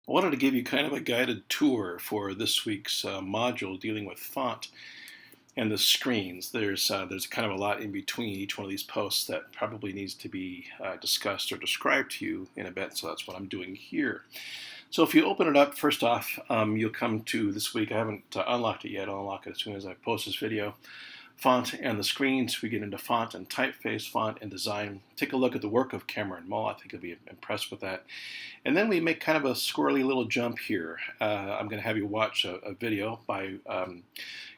I wanted to give you kind of a guided tour for this week's module dealing with font and the screens. There's kind of a lot in between each one of these posts that probably needs to be discussed or described to you in a bit, so that's what I'm doing here. So if you open it up, first off, you'll come to this week. I haven't unlocked it yet. I'll unlock it as soon as I post this video. Font and the screens. We get into font and typeface, font and design. Take a look at the work of Cameron Mull. I think you'll be impressed with that. And then we make kind of a squirrely little jump here. I'm going to have you watch a video by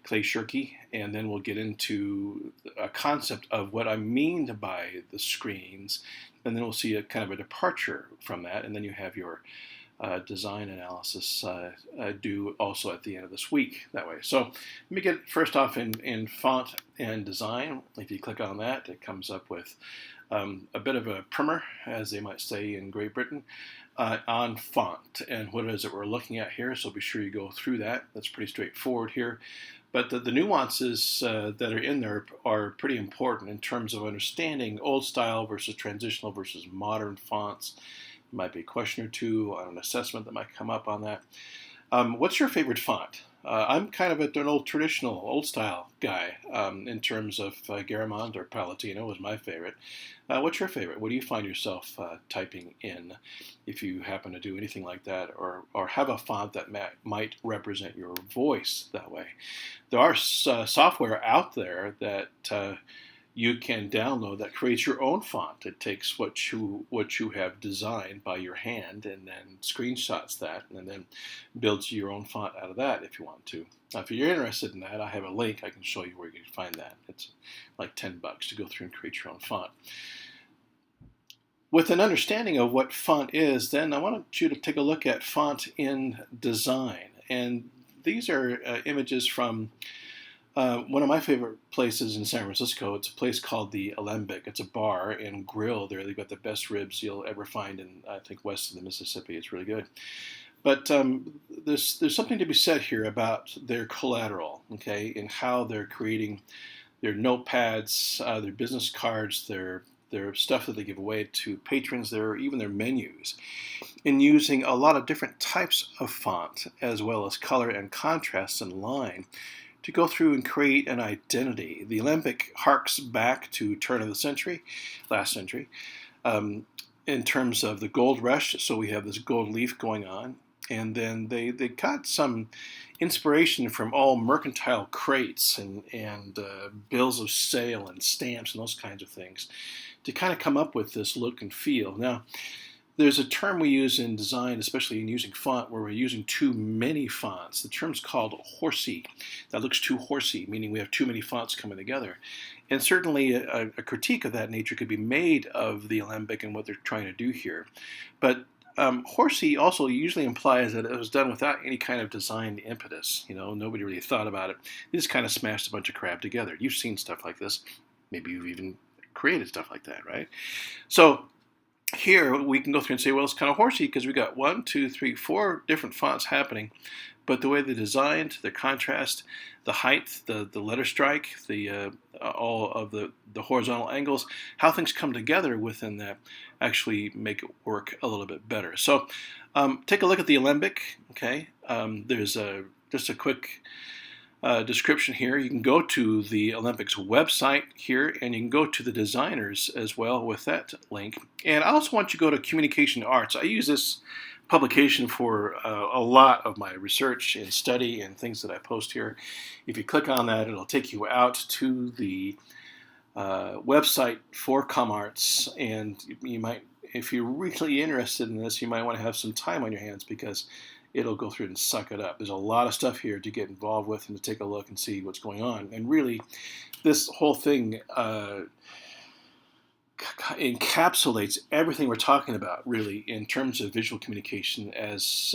Clay Shirky, and then we'll get into a concept of what I mean by the screens, and then we'll see a kind of a departure from that, and then you have your design analysis due also at the end of this week that way. So let me get first off in font and design. If you click on that, it comes up with a bit of a primer, as they might say in Great Britain, on font and what it is that we're looking at here. So be sure you go through that. That's pretty straightforward here. But the nuances that are in there are pretty important in terms of understanding old style versus transitional versus modern fonts. Might be a question or two on an assessment that might come up on that. What's your favorite font? I'm kind of an old traditional, old style guy in terms of Garamond or Palatino was my favorite. What's your favorite? What do you find yourself typing in if you happen to do anything like that, or have a font that might represent your voice that way? There are software out there that you can download that creates your own font. It takes what you have designed by your hand and then screenshots that and then builds your own font out of that if you want to. Now, if you're interested in that, I have a link. I can show you where you can find that. It's like $10 to go through and create your own font. With an understanding of what font is, then I want you to take a look at font in design. And these are images from one of my favorite places in San Francisco. It's a place called the Alembic. It's a bar and grill there. They've got the best ribs you'll ever find in, I think, west of the Mississippi. It's really good. But there's something to be said here about their collateral, okay, and how they're creating their notepads, their business cards, their stuff that they give away to patrons, even their menus, and using a lot of different types of font as well as color and contrast and line to go through and create an identity. The Alembic harks back to turn of the century, last century, in terms of the gold rush. So we have this gold leaf going on. And then they got some inspiration from all mercantile crates and bills of sale and stamps and those kinds of things to kind of come up with this look and feel. Now, there's a term we use in design, especially in using font, where we're using too many fonts. The term's called horsey. That looks too horsey, meaning we have too many fonts coming together. And certainly a critique of that nature could be made of the Alembic and what they're trying to do here. But horsey also usually implies that it was done without any kind of design impetus. You know, nobody really thought about it. They just kind of smashed a bunch of crap together. You've seen stuff like this. Maybe you've even created stuff like that, right? So here we can go through and say, well, it's kind of horsey because we got 1, 2, 3, 4 different fonts happening, but the way they're designed, the contrast, the height, the letter strike, all of the horizontal angles, how things come together within that actually make it work a little bit better. So take a look at the Alembic. Okay, there's just a quick description here. You can go to the Alembics website here, and you can go to the designers as well with that link. And I also want you to go to Communication Arts. I use this publication for a lot of my research and study and things that I post here. If you click on that, it'll take you out to the website for ComArts, and you might, if you're really interested in this, you might want to have some time on your hands because it'll go through and suck it up. There's a lot of stuff here to get involved with and to take a look and see what's going on. And really, this whole thing encapsulates everything we're talking about, really, in terms of visual communication as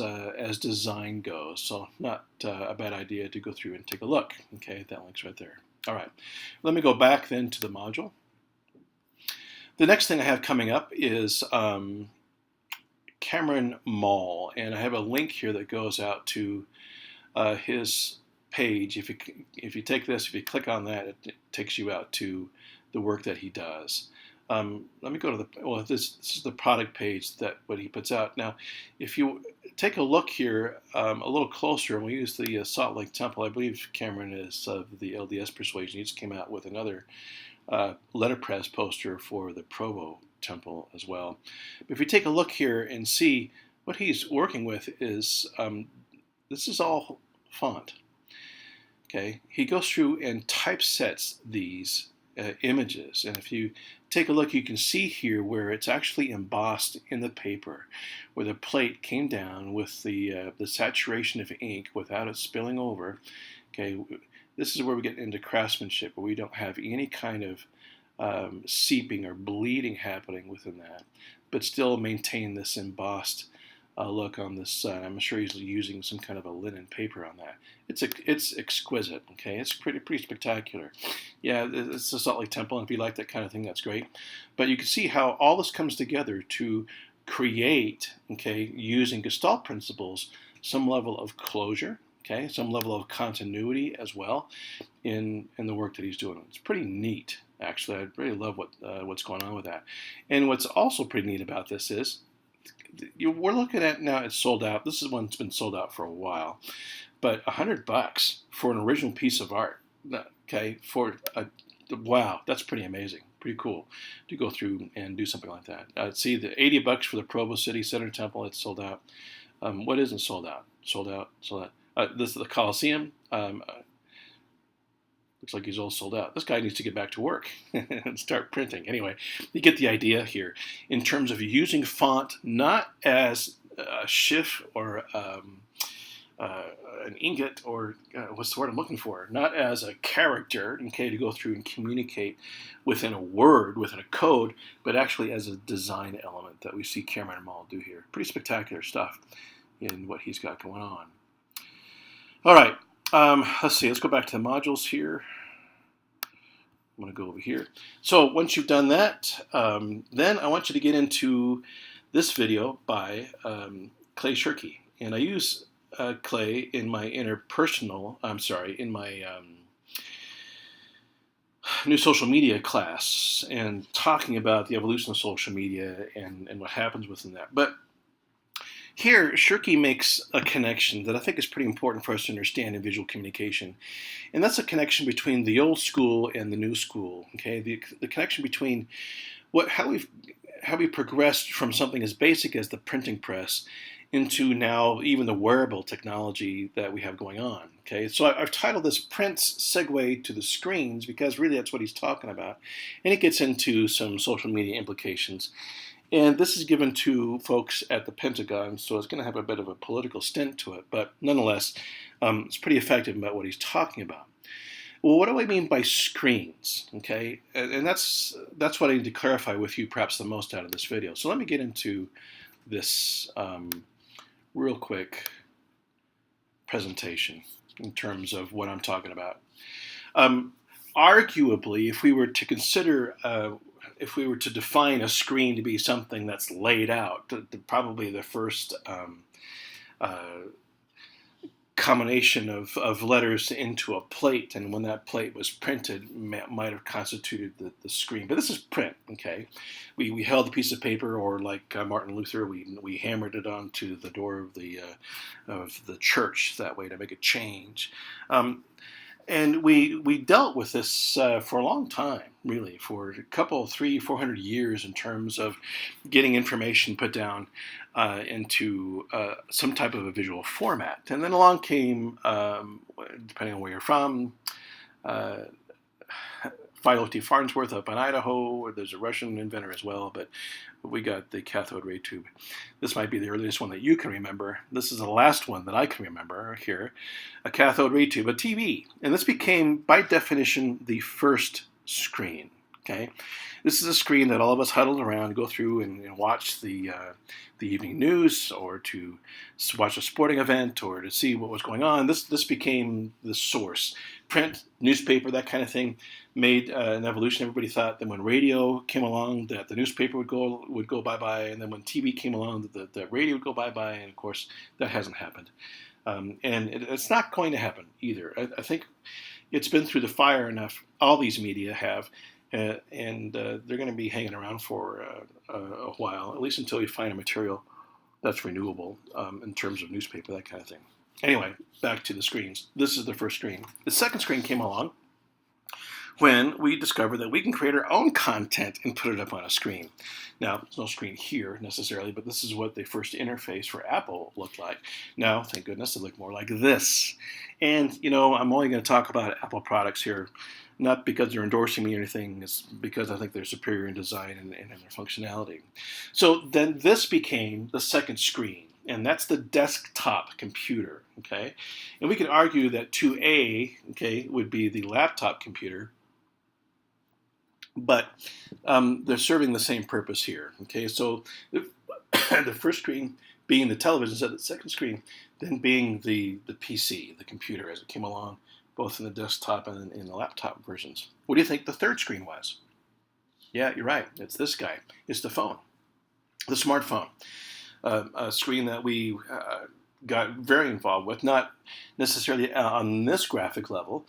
design goes. So not a bad idea to go through and take a look. Okay, that link's right there. All right, let me go back then to the module. The next thing I have coming up is Cameron Mull, and I have a link here that goes out to his page. If you take this, if you click on that, it takes you out to the work that he does. Let me go to this is the product page that what he puts out. Now, if you take a look here a little closer, and we use the Salt Lake Temple, I believe Cameron is of the LDS persuasion. He just came out with another letterpress poster for the Provo Temple as well. But if you take a look here and see what he's working with is this is all font. Okay, he goes through and typesets these images, and if you take a look, you can see here where it's actually embossed in the paper, where the plate came down with the saturation of ink without it spilling over. Okay, this is where we get into craftsmanship, where we don't have any kind of seeping or bleeding happening within that, but still maintain this embossed look on this side. I'm sure he's using some kind of a linen paper on that. It's exquisite. Okay, it's pretty spectacular. Yeah, it's the Salt Lake Temple, and if you like that kind of thing, that's great. But you can see how all this comes together to create, okay, using Gestalt principles, some level of closure, okay, some level of continuity as well in the work that he's doing. It's pretty neat, actually. I really love what's going on with that. And what's also pretty neat about this is we're looking at now, it's sold out. This is one that's been sold out for a while, but $100 for an original piece of art. Okay, wow, that's pretty amazing, pretty cool to go through and do something like that. See, the $80 for the Provo City Center Temple, it's sold out. What isn't sold out? Sold out. This is the Coliseum. Looks like he's all sold out. This guy needs to get back to work and start printing. Anyway, you get the idea here in terms of using font not as a shift or an ingot or what's the word I'm looking for? Not as a character, okay, to go through and communicate within a word, within a code, but actually as a design element that we see Cameron Mall do here. Pretty spectacular stuff in what he's got going on. All right. Let's see. Let's go back to the modules here. I'm going to go over here. So once you've done that, then I want you to get into this video by Clay Shirky. And I use Clay in my in my new social media class, and talking about the evolution of social media and what happens within that. But here, Shirky makes a connection that I think is pretty important for us to understand in visual communication, and that's a connection between the old school and the new school. Okay, the connection between how we progressed from something as basic as the printing press into now even the wearable technology that we have going on. Okay, so I've titled this "Print's Segue to the Screens" because really that's what he's talking about, and it gets into some social media implications. And this is given to folks at the Pentagon, so it's going to have a bit of a political stint to it, but nonetheless, it's pretty effective about what he's talking about. Well, what do I mean by screens? Okay, and that's what I need to clarify with you perhaps the most out of this video. So let me get into this real quick presentation in terms of what I'm talking about. Arguably, if we were to consider if we were to define a screen to be something that's laid out, probably the first combination of letters into a plate, and when that plate was printed, might have constituted the screen. But this is print, okay? We held a piece of paper, or like Martin Luther, we hammered it onto the door of the church that way to make a change. And we dealt with this for a long time, really, for a couple, 300-400 years in terms of getting information put down into some type of a visual format. And then along came, depending on where you're from, Philo T. Farnsworth up in Idaho. There's a Russian inventor as well, but we got the cathode ray tube. This might be the earliest one that you can remember. This is the last one that I can remember here. A cathode ray tube, a TV. And this became, by definition, the first screen. Okay, this is a screen that all of us huddled around, go through and watch the evening news, or to watch a sporting event, or to see what was going on. This became the source. Print, newspaper, that kind of thing made an evolution. Everybody thought that when radio came along, that the newspaper would go bye-bye, and then when TV came along, the radio would go bye-bye, and of course that hasn't happened. And it's not going to happen either. I think it's been through the fire enough, all these media have, and they're going to be hanging around for a while, at least until you find a material that's renewable in terms of newspaper, that kind of thing. Anyway, back to the screens. This is the first screen. The second screen came along when we discovered that we can create our own content and put it up on a screen. Now, there's no screen here necessarily, but this is what the first interface for Apple looked like. Now, thank goodness, it looked more like this. And, you know, I'm only going to talk about Apple products here, not because they're endorsing me or anything, it's because I think they're superior in design and in their functionality. So then this became the second screen, and that's the desktop computer, okay? And we can argue that 2A, okay, would be the laptop computer, but they're serving the same purpose here, okay? So the first screen being the television set, the second screen then being the PC, the computer as it came along, both in the desktop and in the laptop versions. What do you think the third screen was? Yeah, you're right. It's this guy. It's the phone, the smartphone, a screen that we got very involved with, not necessarily on this graphic level.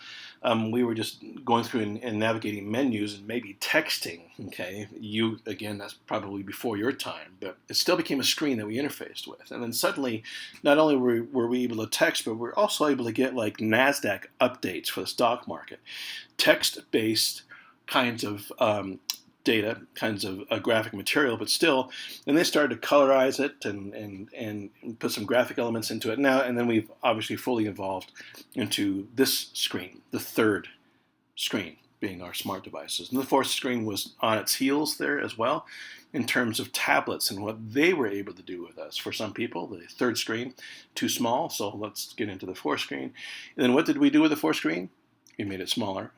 We were just going through and navigating menus and maybe texting, okay? You, again, that's probably before your time, but it still became a screen that we interfaced with. And then suddenly, not only were we able to text, but we're also able to get like NASDAQ updates for the stock market, text-based kinds of data, kinds of graphic material, but still, and they started to colorize it and put some graphic elements into it now, and then we've obviously fully evolved into this screen, the third screen being our smart devices. And the fourth screen was on its heels there as well in terms of tablets and what they were able to do with us. For some people, the third screen, too small, so let's get into the fourth screen. And then what did we do with the fourth screen? We made it smaller.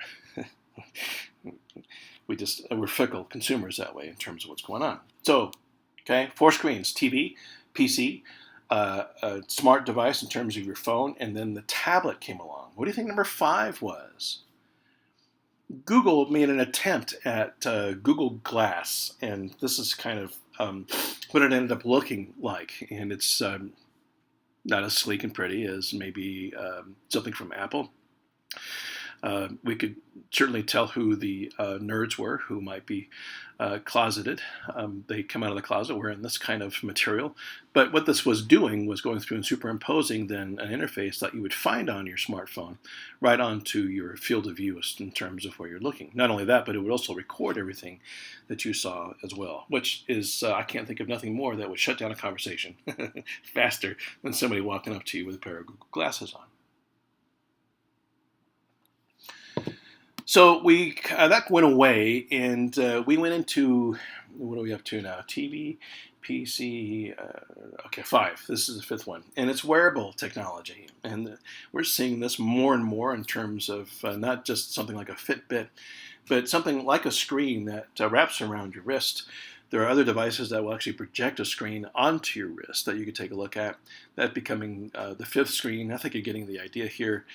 We're fickle consumers that way in terms of what's going on. So, okay, 4 screens: TV, PC, a smart device in terms of your phone, and then the tablet came along. What do you think number 5 was? Google made an attempt at Google Glass, and this is kind of what it ended up looking like. And it's not as sleek and pretty as maybe something from Apple. We could certainly tell who the nerds were, who might be closeted. They come out of the closet wearing this kind of material. But what this was doing was going through and superimposing then an interface that you would find on your smartphone right onto your field of view in terms of where you're looking. Not only that, but it would also record everything that you saw as well, which is, I can't think of nothing more that would shut down a conversation faster than somebody walking up to you with a pair of Google glasses on. So that went away, and we went into, what are we up to now? TV, PC, okay, 5. This is the 5th one, and it's wearable technology. And we're seeing this more and more in terms of not just something like a Fitbit, but something like a screen that wraps around your wrist. There are other devices that will actually project a screen onto your wrist that you could take a look at. That becoming the 5th screen. I think you're getting the idea here.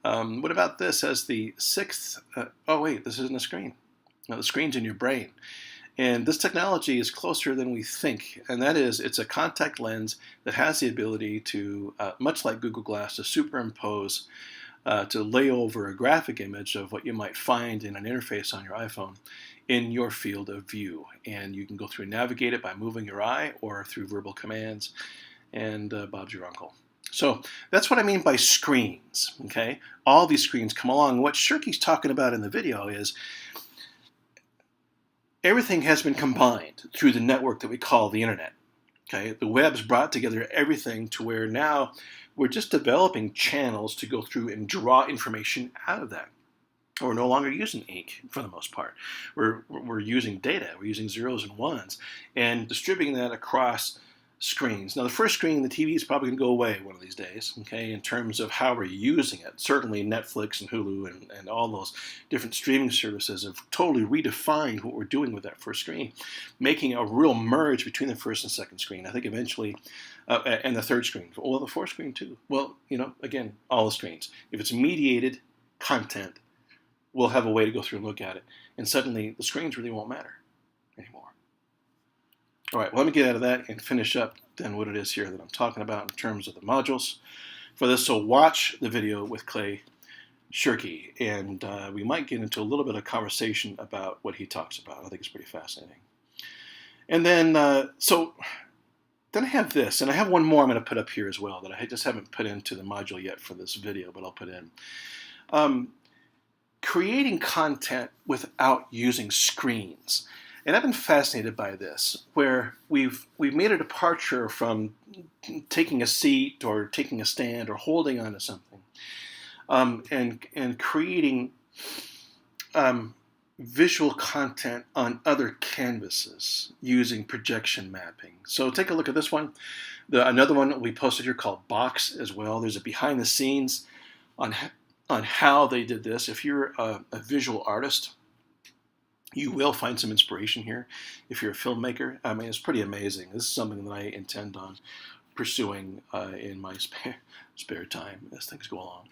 What about this as the 6th? Oh, wait, this isn't a screen. No, the screen's in your brain. And this technology is closer than we think. And that is, it's a contact lens that has the ability to, much like Google Glass, to superimpose, to lay over a graphic image of what you might find in an interface on your iPhone in your field of view. And you can go through and navigate it by moving your eye or through verbal commands. And Bob's your uncle. So that's what I mean by screens, okay? All these screens come along. What Shirky's talking about in the video is everything has been combined through the network that we call the internet, okay? The web's brought together everything to where now we're just developing channels to go through and draw information out of that. We're no longer using ink for the most part. We're using data. We're using zeros and ones and distributing that across screens. Now, the first screen, the TV, is probably going to go away one of these days, okay, in terms of how we're using it. Certainly Netflix and Hulu and all those different streaming services have totally redefined what we're doing with that first screen, making a real merge between the first and second screen. I think eventually, and the third screen, well, the fourth screen too. Well, you know, again, all the screens. If it's mediated content, we'll have a way to go through and look at it. And suddenly the screens really won't matter anymore. All right, well, let me get out of that and finish up then what it is here that I'm talking about in terms of the modules for this. So watch the video with Clay Shirky, and we might get into a little bit of conversation about what he talks about. I think it's pretty fascinating. And then, then I have this, and I have one more I'm going to put up here as well that I just haven't put into the module yet for this video, but I'll put in. Creating content without using screens. And I've been fascinated by this, where we've made a departure from taking a seat or taking a stand or holding onto something, and creating visual content on other canvases using projection mapping. So take a look at this one. Another one we posted here called Box as well. There's a behind the scenes on how they did this. If you're a visual artist, you will find some inspiration here. If you're a filmmaker, I mean, it's pretty amazing. This is something that I intend on pursuing in my spare time as things go along.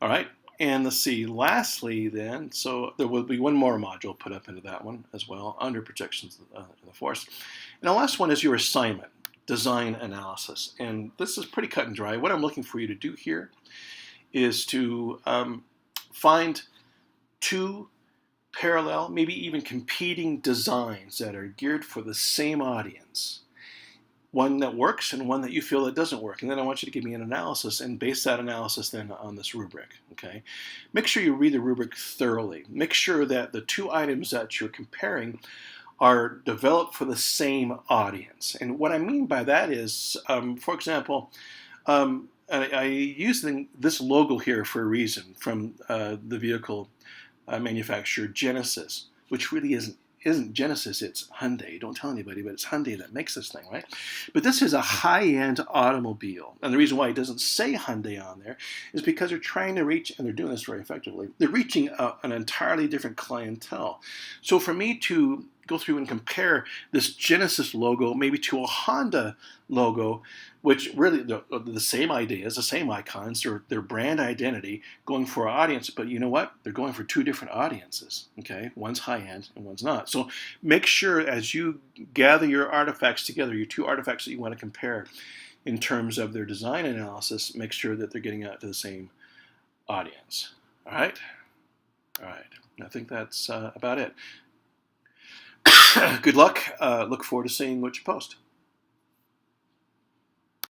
All right, and let's see, lastly then, so there will be one more module put up into that one as well, under projections in the forest. And the last one is your assignment, design analysis. And this is pretty cut and dry. What I'm looking for you to do here is to find two parallel, maybe even competing designs that are geared for the same audience. One that works and one that you feel that doesn't work. And then I want you to give me an analysis and base that analysis then on this rubric, okay? Make sure you read the rubric thoroughly. Make sure that the two items that you're comparing are developed for the same audience. And what I mean by that is, for example, I use this logo here for a reason from the vehicle manufacturer Genesis, which really isn't Genesis, it's Hyundai. Don't tell anybody, but it's Hyundai that makes this thing, right? But this is a high-end automobile. And the reason why it doesn't say Hyundai on there is because they're trying to reach, and they're doing this very effectively, they're reaching an entirely different clientele. So for me to go through and compare this Genesis logo maybe to a Honda logo, which really the same ideas, the same icons, their brand identity going for our audience, but you know what? They're going for two different audiences, okay? One's high-end and one's not. So make sure as you gather your artifacts together, your two artifacts that you want to compare in terms of their design analysis, make sure that they're getting out to the same audience. All right? All right. I think that's about it. Good luck. Look forward to seeing what you post.